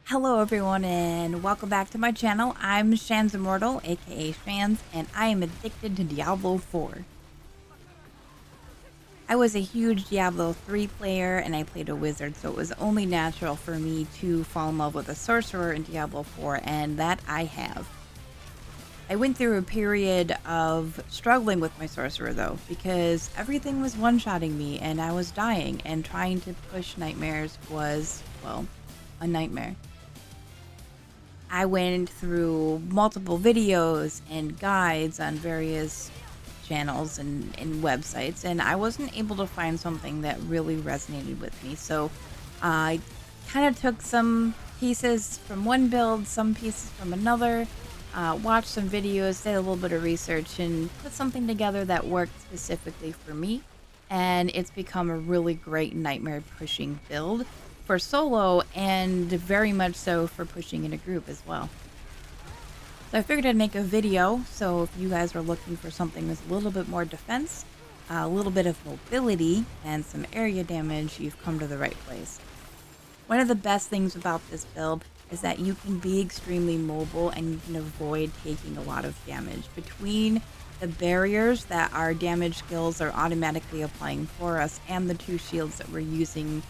Hello everyone and welcome back to my channel. I'm Shan's Immortal, aka Shans, and I am addicted to Diablo 4. I was a huge Diablo 3 player and I played a wizard, so it was only natural for me to fall in love with a sorcerer in Diablo 4, and that I have. I went through a period of struggling with my sorcerer though, because everything was one-shotting me and I was dying, and trying to push nightmares was, well, a nightmare. I went through multiple videos and guides on various channels and websites, and I wasn't able to find something that really resonated with me. So I kind of took some pieces from one build, some pieces from another, watched some videos, did a little bit of research, and put something together that worked specifically for me. And it's become a really great nightmare pushing build for solo, and very much so for pushing in a group as well. So I figured I'd make a video, so if you guys are looking for something with a little bit more defense, a little bit of mobility, and some area damage, you've come to the right place. One of the best things about this build is that you can be extremely mobile and you can avoid taking a lot of damage. Between the barriers that our damage skills are automatically applying for us and the two shields that we're using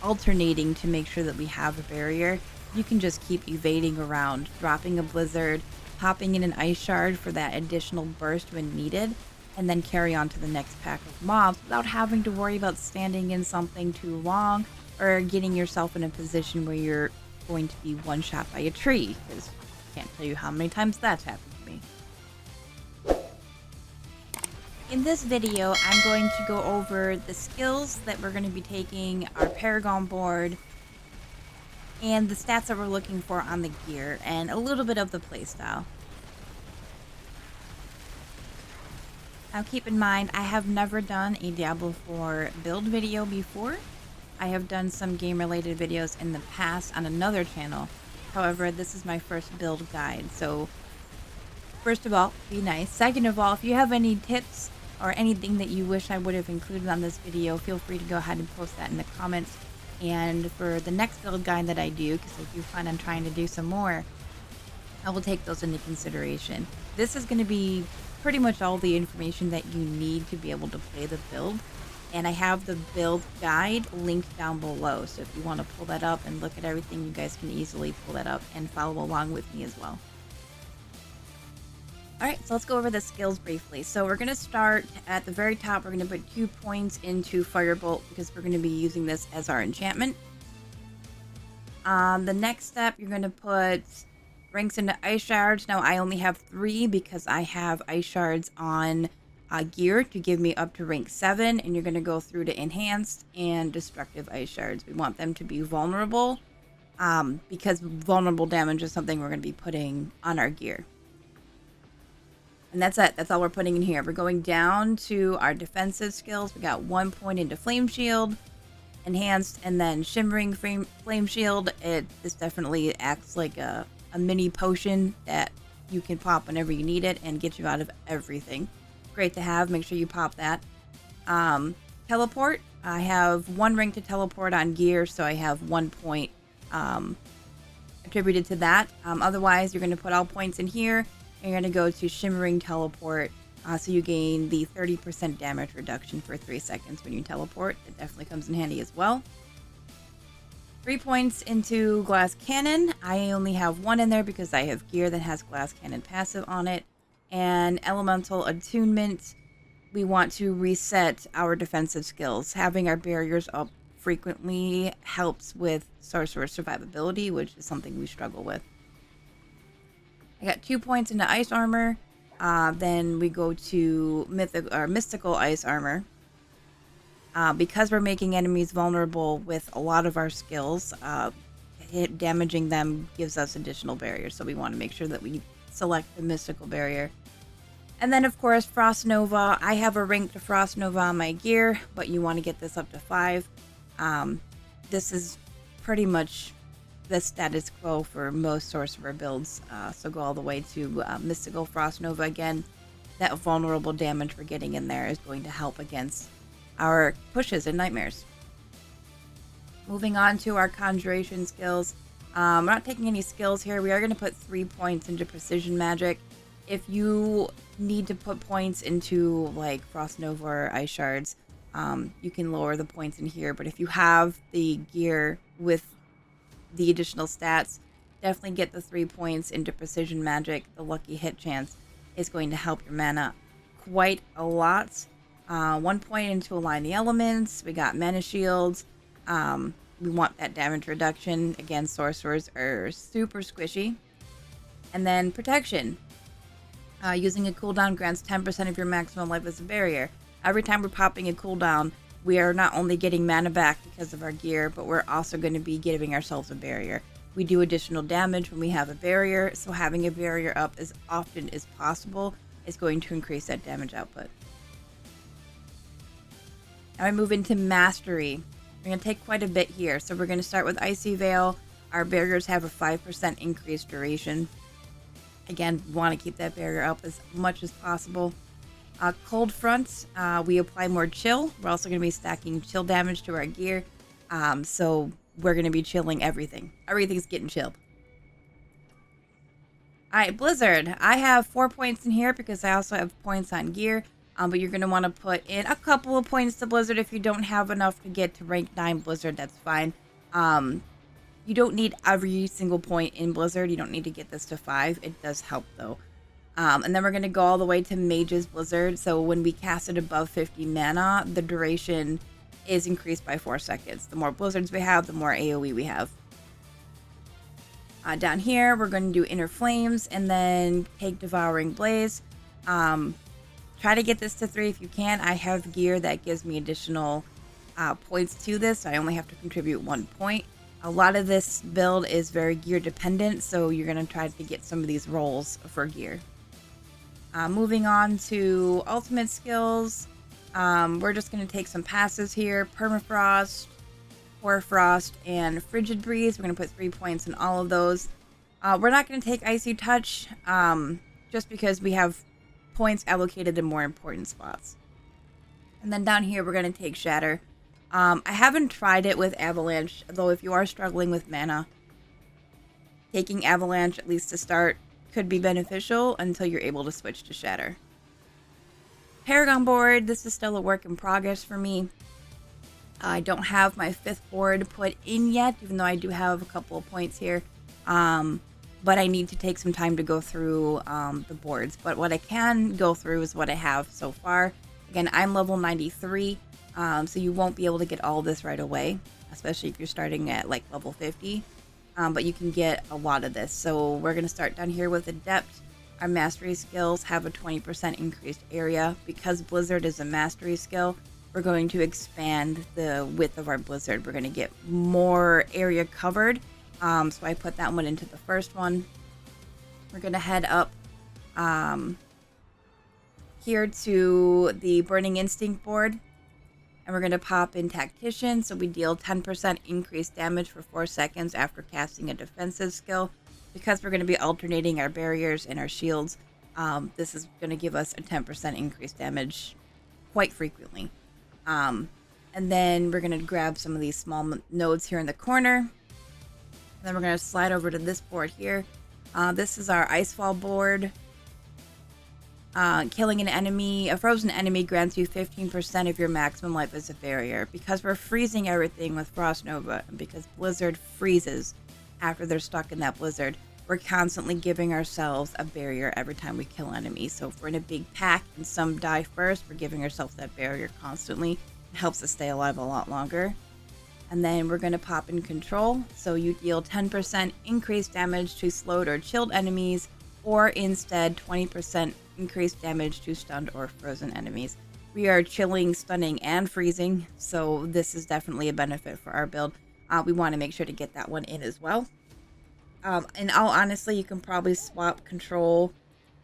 alternating to make sure that we have a barrier, you can just keep evading around, dropping a blizzard, popping in an ice shard for that additional burst when needed, and then carry on to the next pack of mobs without having to worry about standing in something too long or getting yourself in a position where you're going to be one shot by a tree, because I can't tell you how many times that's happened to me. In this video, I'm going to go over the skills that we're going to be taking, our Paragon board, and the stats that we're looking for on the gear, and a little bit of the playstyle. Now keep in mind, I have never done a Diablo 4 build video before. I have done some game-related videos in the past on another channel. However, this is my first build guide, so first of all, be nice. Second of all, if you have any tips or anything that you wish I would have included on this video, feel free to go ahead and post that in the comments. And for the next build guide that I do, because I do plan on trying to do some more, I will take those into consideration. This is going to be pretty much all the information that you need to be able to play the build. And I have the build guide linked down below, so if you want to pull that up and look at everything, you guys can easily pull that up and follow along with me as well. Alright, so let's go over the skills briefly. So we're going to start at the very top. We're going to put 2 points into Firebolt because we're going to be using this as our enchantment. The next step, you're going to put ranks into ice shards. Now I only have 3 because I have ice shards on gear to give me up to rank 7, and you're going to go through to enhanced and destructive ice shards. We want them to be vulnerable because vulnerable damage is something we're going to be putting on our gear. And that's it. That's all we're putting in here. We're going down to our defensive skills. We got 1 point into Flame Shield, Enhanced, and then Shimmering Flame Shield. This definitely acts like a mini potion that you can pop whenever you need it and get you out of everything. Great to have. Make sure you pop that. Teleport. I have 1 rank to teleport on gear, so I have 1 point attributed to that. Otherwise, you're going to put all points in here. You're going to go to Shimmering Teleport, so you gain the 30% damage reduction for 3 seconds when you teleport. It definitely comes in handy as well. 3 points into Glass Cannon. I only have 1 in there because I have gear that has Glass Cannon passive on it. And Elemental Attunement. We want to reset our defensive skills. Having our barriers up frequently helps with Sorcerer survivability, which is something we struggle with. I got 2 points into Ice Armor. Then we go to Mystical Ice Armor. Because we're making enemies vulnerable with a lot of our skills, damaging them gives us additional barriers. So we want to make sure that we select the Mystical Barrier. And then, of course, Frost Nova. I have a rank to Frost Nova on my gear, but you want to get this up to 5. This is pretty much the status quo for most sorcerer builds, so go all the way to Mystical Frost Nova again. That vulnerable damage we're getting in there is going to help against our pushes and nightmares. Moving on to our conjuration skills, We're not taking any skills here. We are going to put 3 points into precision magic. If you need to put points into like Frost Nova or Ice Shards, you can lower the points in here. But if you have the gear with the additional stats, definitely get the 3 points into precision magic. The lucky hit chance is going to help your mana quite a lot. 1 point into align the elements. We got mana shields. We want that damage reduction. Again, sorcerers are super squishy. And then protection. Using a cooldown grants 10% of your maximum life as a barrier. Every time we're popping a cooldown, we are not only getting mana back because of our gear, but we're also going to be giving ourselves a barrier. We do additional damage when we have a barrier, so having a barrier up as often as possible is going to increase that damage output. Now we move into Mastery. We're going to take quite a bit here. So we're going to start with Icy Veil. Our barriers have a 5% increased duration. Again, we want to keep that barrier up as much as possible. Cold Front, we apply more chill. We're also going to be stacking chill damage to our gear. So we're going to be chilling everything. Everything's getting chilled. Alright, Blizzard. I have 4 points in here because I also have points on gear. But you're going to want to put in a couple of points to Blizzard. If you don't have enough to get to rank 9 Blizzard, that's fine. You don't need every single point in Blizzard. You don't need to get this to 5. It does help, though. And then we're going to go all the way to Mage's Blizzard. So when we cast it above 50 mana, the duration is increased by 4 seconds. The more Blizzards we have, the more AoE we have. Down here, we're going to do Inner Flames and then take Devouring Blaze. Try to get this to 3 if you can. I have gear that gives me additional points to this, so I only have to contribute 1 point. A lot of this build is very gear dependent, so you're going to try to get some of these rolls for gear. Moving on to ultimate skills, we're just going to take some passives here. Permafrost, Hoarfrost, and Frigid Breeze. We're going to put 3 points in all of those. We're not going to take Icy Touch, just because we have points allocated in more important spots. And then down here, we're going to take Shatter. I haven't tried it with Avalanche, though if you are struggling with mana, taking Avalanche, at least to start, could be beneficial until you're able to switch to Shatter. Paragon board, this is still a work in progress for me. I don't have my 5th board put in yet, even though I do have a couple of points here. But I need to take some time to go through the boards. But what I can go through is what I have so far. Again, I'm level 93, so you won't be able to get all this right away, especially if you're starting at like level 50. But you can get a lot of this. So we're going to start down here with Adept. Our mastery skills have a 20% increased area. Because Blizzard is a mastery skill, we're going to expand the width of our Blizzard. We're going to get more area covered. So I put that one into the first one. We're going to head up here to the Burning Instinct board. And we're going to pop in Tactician. So we deal 10% increased damage for 4 seconds after casting a defensive skill. Because we're going to be alternating our barriers and our shields, this is going to give us a 10% increased damage quite frequently. And then we're going to grab some of these small nodes here in the corner. Then we're going to slide over to this board here. This is our Icefall board. Killing an enemy, a frozen enemy grants you 15% of your maximum life as a barrier. Because we're freezing everything with Frost Nova, and because Blizzard freezes after they're stuck in that Blizzard, we're constantly giving ourselves a barrier every time we kill enemies. So if we're in a big pack and some die first, we're giving ourselves that barrier constantly. It helps us stay alive a lot longer. And then we're going to pop in Control. So you deal 10% increased damage to slowed or chilled enemies, or instead 20% increased damage to stunned or frozen enemies. We are chilling, stunning, and freezing, so this is definitely a benefit for our build. We want to make sure to get that one in as well. In all honesty, you can probably swap Control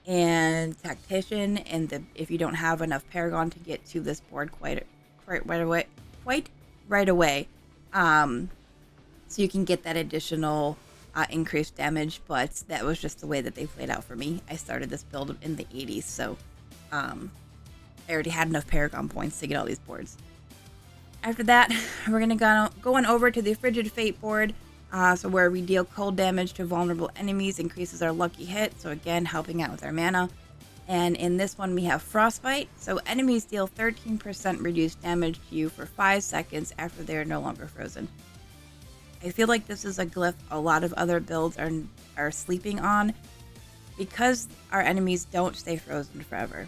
and Tactician, and if you don't have enough Paragon to get to this board quite right away. So you can get that additional increased damage, but that was just the way that they played out for me. I started this build in the 80s, so I already had enough Paragon points to get all these boards. After that, we're going to go on over to the Frigid Fate board. So where we deal cold damage to vulnerable enemies increases our lucky hit. So again, helping out with our mana. And in this one, we have Frostbite. So enemies deal 13% reduced damage to you for 5 seconds after they are no longer frozen. I feel like this is a glyph a lot of other builds are sleeping on because our enemies don't stay frozen forever.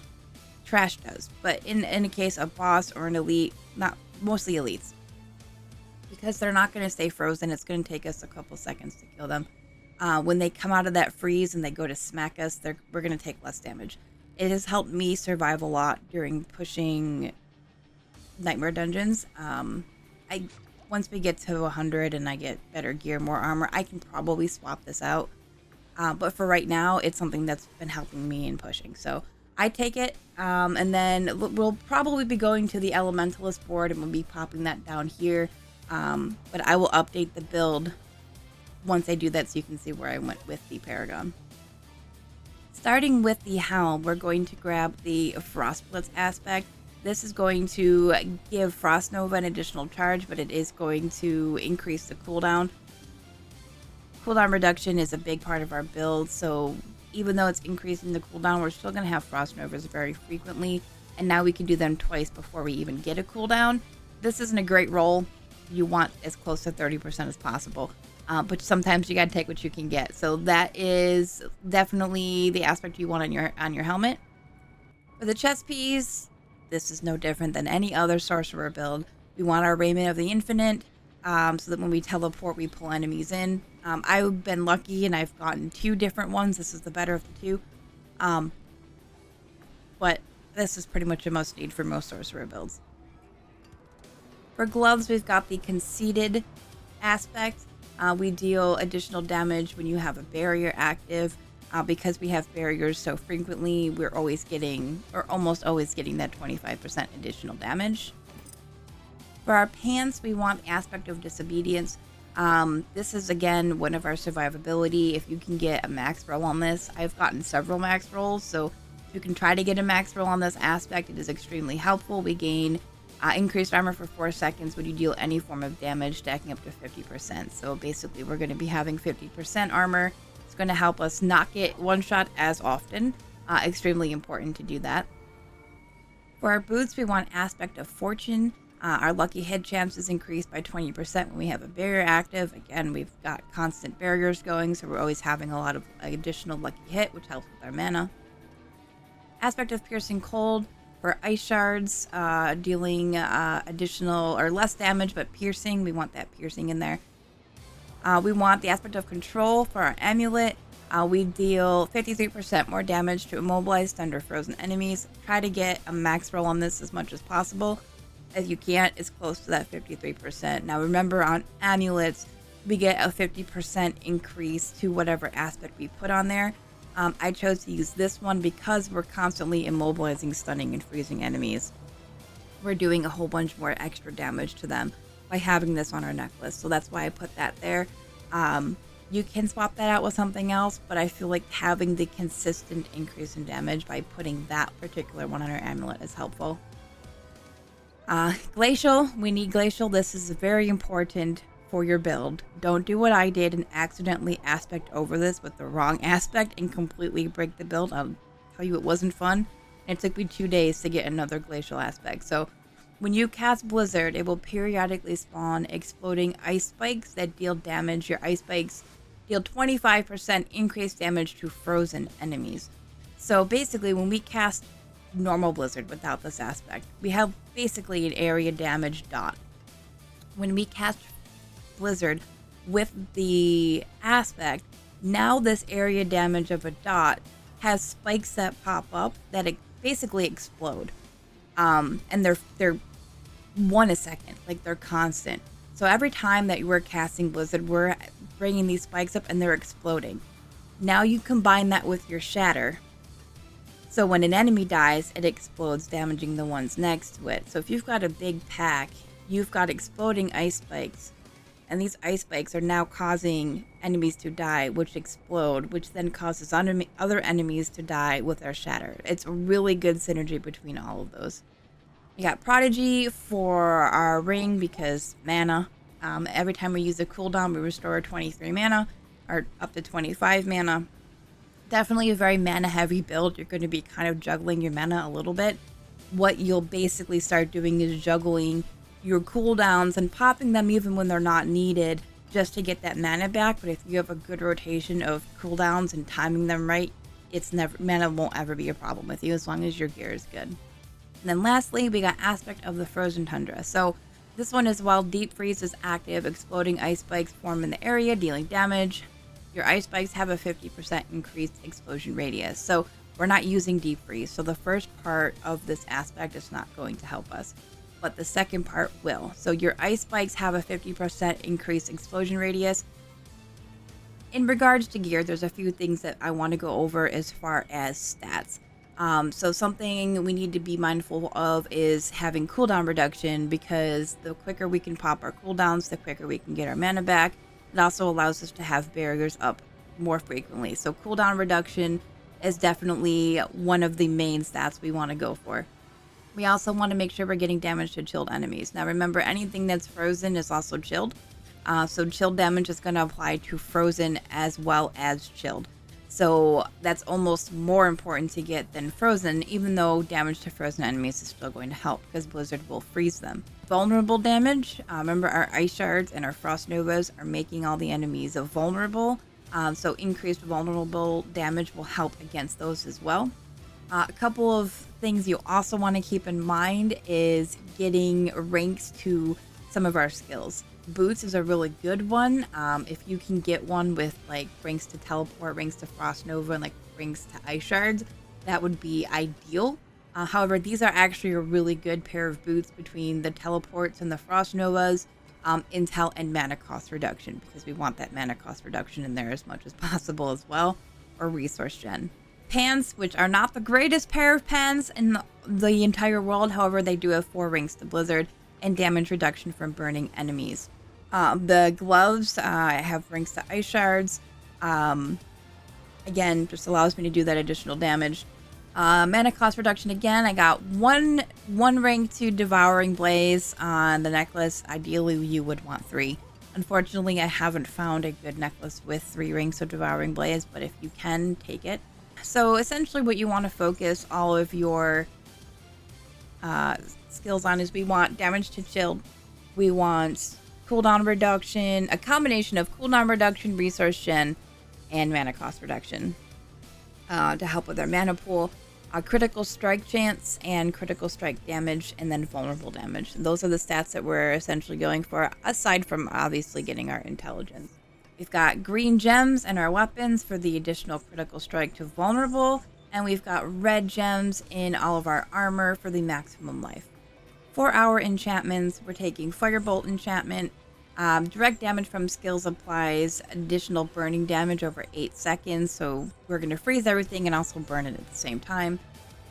Trash does, but in a case of boss or an elite, not mostly elites, because they're not going to stay frozen, it's going to take us a couple seconds to kill them. When they come out of that freeze and they go to smack us, we're going to take less damage. It has helped me survive a lot during pushing nightmare dungeons. Once we get to 100 and I get better gear, more armor, I can probably swap this out. But for right now, it's something that's been helping me in pushing. So I take it, and then we'll probably be going to the Elementalist board and we'll be popping that down here. But I will update the build once I do that so you can see where I went with the Paragon. Starting with the Helm, we're going to grab the Frost Blitz aspect. This is going to give Frost Nova an additional charge, but it is going to increase the cooldown. Cooldown reduction is a big part of our build, so even though it's increasing the cooldown, we're still going to have Frost Novas very frequently, and now we can do them twice before we even get a cooldown. This isn't a great roll. You want as close to 30% as possible, but sometimes you got to take what you can get. So that is definitely the aspect you want on your helmet. For the chest piece, this is no different than any other sorcerer build. We want our Raiment of the Infinite, so that when we teleport, we pull enemies in. I've been lucky and I've gotten 2 different ones. This is the better of the 2. But this is pretty much a must need for most sorcerer builds. For gloves, we've got the Conceited aspect. We deal additional damage when you have a barrier active. Because we have barriers so frequently, we're always getting, or almost always getting, that 25% additional damage. For our pants, we want the aspect of Disobedience. This is, again, one of our survivability. If you can get a max roll on this, I've gotten several max rolls, so if you can try to get a max roll on this aspect, it is extremely helpful. We gain increased armor for 4 seconds when you deal any form of damage, stacking up to 50%. So basically, we're going to be having 50% armor. It's going to help us not get one-shot as often. Extremely important to do that. For our boots, we want aspect of Fortune. Our lucky hit chance is increased by 20% when we have a barrier active. Again, we've got constant barriers going, so we're always having a lot of additional lucky hit, which helps with our mana. Aspect of Piercing Cold. For ice shards, dealing additional or less damage, but piercing. We want that piercing in there. We want the aspect of Control for our amulet. We deal 53% more damage to immobilized, stunned, or frozen enemies. Try to get a max roll on this as much as possible. If you can't, it's close to that 53%. Now remember, on amulets, we get a 50% increase to whatever aspect we put on there. I chose to use this one because we're constantly immobilizing, stunning, and freezing enemies. We're doing a whole bunch more extra damage to them by having this on our necklace, so that's why I put that there. You can swap that out with something else, but I feel like having the consistent increase in damage by putting that particular one on our amulet is helpful. Glacial, we need Glacial. This is very important for your build. Don't do what I did and accidentally aspect over this with the wrong aspect and completely break the build. I'll tell you, it wasn't fun. It took me 2 days to get another Glacial aspect. So when you cast Blizzard, it will periodically spawn exploding ice spikes that deal damage. Your ice spikes deal 25% increased damage to frozen enemies. So basically, when we cast normal Blizzard without this aspect, we have basically an area damage dot. When we cast Blizzard with the aspect, now this area damage of a dot has spikes that pop up that basically explode. And they're 1 a second, like they're constant. So every time that we're casting Blizzard, we're bringing these spikes up and they're exploding. Now you combine that with your Shatter. So when an enemy dies, it explodes, damaging the ones next to it. So if you've got a big pack, you've got exploding ice spikes. And these ice spikes are now causing enemies to die, which explode, which then causes other enemies to die with their Shatter. It's a really good synergy between all of those. We got Prodigy for our ring because mana. Every time we use a cooldown, we restore 23 mana, or up to 25 mana. Definitely a very mana heavy build. You're going to be kind of juggling your mana a little bit. What you'll basically start doing is juggling your cooldowns and popping them even when they're not needed, just to get that mana back. But if you have a good rotation of cooldowns and timing them right, mana won't ever be a problem with you as long as your gear is good. And then lastly, we got Aspect of the Frozen Tundra. So this one is while Deep Freeze is active, exploding ice spikes form in the area, dealing damage. Your ice spikes have a 50% increased explosion radius. So we're not using Deep Freeze. So the first part of this aspect is not going to help us, but the second part will. So your ice spikes have a 50% increased explosion radius. In regards to gear, there's a few things that I want to go over as far as stats. So something we need to be mindful of is having cooldown reduction, because the quicker we can pop our cooldowns, the quicker we can get our mana back. It also allows us to have barriers up more frequently. So cooldown reduction is definitely one of the main stats we want to go for. We also want to make sure we're getting damage to chilled enemies. Now remember, anything that's frozen is also chilled. So chilled damage is going to apply to frozen as well as chilled. So that's almost more important to get than frozen, even though damage to frozen enemies is still going to help because Blizzard will freeze them. Vulnerable damage, remember our ice shards and our frost novas are making all the enemies vulnerable. So increased vulnerable damage will help against those as well. A couple of things you also want to keep in mind is getting ranks to some of our skills. Boots is a really good one. If you can get one with like ranks to teleport, ranks to frost nova, and like ranks to ice shards, that would be ideal. However, these are actually a really good pair of boots between the teleports and the frost novas, intel and mana cost reduction, because we want that mana cost reduction in there as much as possible as well, or resource gen. Pants, which are not the greatest pair of pants in the entire world, however, they do have 4 ranks to Blizzard and damage reduction from burning enemies. The gloves have ranks to ice shards. Again, just allows me to do that additional damage. Mana cost reduction again. I got one rank to Devouring Blaze on the necklace. Ideally, you would want 3. Unfortunately, I haven't found a good necklace with 3 ranks of Devouring Blaze, but if you can, take it. So essentially what you want to focus all of your skills on is we want damage to chilled, we want cooldown reduction, a combination of cooldown reduction, resource gen, and mana cost reduction to help with our mana pool, critical strike chance and critical strike damage, and then vulnerable damage. And those are the stats that we're essentially going for, aside from obviously getting our intelligence. We've got green gems in our weapons for the additional critical strike to vulnerable, and we've got red gems in all of our armor for the maximum life. For our enchantments, we're taking Firebolt enchantment. Direct damage from skills applies additional burning damage over 8 seconds, so we're going to freeze everything and also burn it at the same time.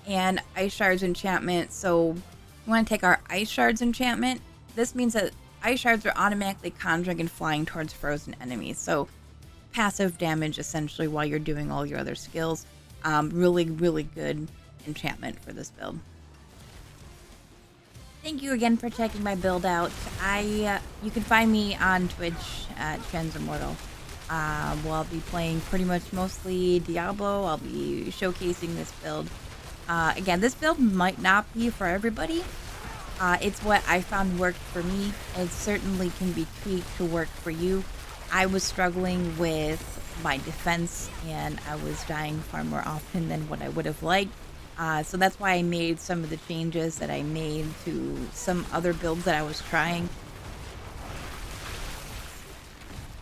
And Ice Shards enchantment, so we want to take our Ice Shards enchantment. This means that Ice Shards are automatically conjuring and flying towards frozen enemies, so passive damage essentially while you're doing all your other skills. Really, really good enchantment for this build. Thank you again for checking my build out. You can find me on Twitch at TransImmortal. I'll be playing pretty much mostly Diablo. I'll be showcasing this build. Again, this build might not be for everybody. It's what I found worked for me. It certainly can be tweaked to work for you. I was struggling with my defense, and I was dying far more often than what I would have liked. So that's why I made some of the changes that I made to some other builds that I was trying.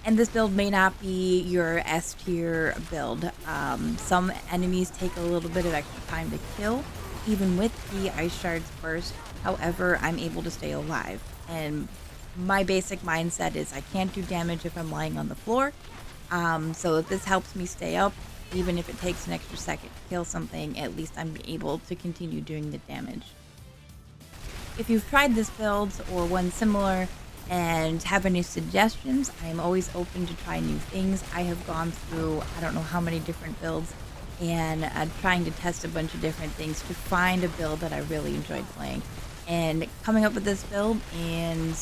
And this build may not be your S tier build. Some enemies take a little bit of extra time to kill, even with the Ice Shards burst. However, I'm able to stay alive. And my basic mindset is I can't do damage if I'm lying on the floor. So if this helps me stay up, even if it takes an extra second to kill something, at least I'm able to continue doing the damage. If you've tried this build or one similar and have any suggestions, I am always open to try new things. I have gone through I don't know how many different builds and trying to test a bunch of different things to find a build that I really enjoyed playing. And coming up with this build and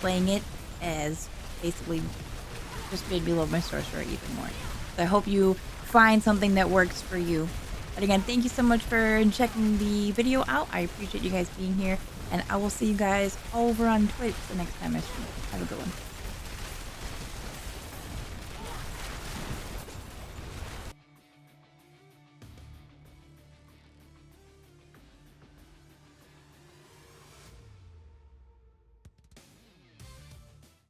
playing it as basically just made me love my sorcerer even more. So I hope you find something that works for you. But again, thank you so much for checking the video out. I appreciate you guys being here, and I will see you guys over on Twitch the next time I stream. Have a good one.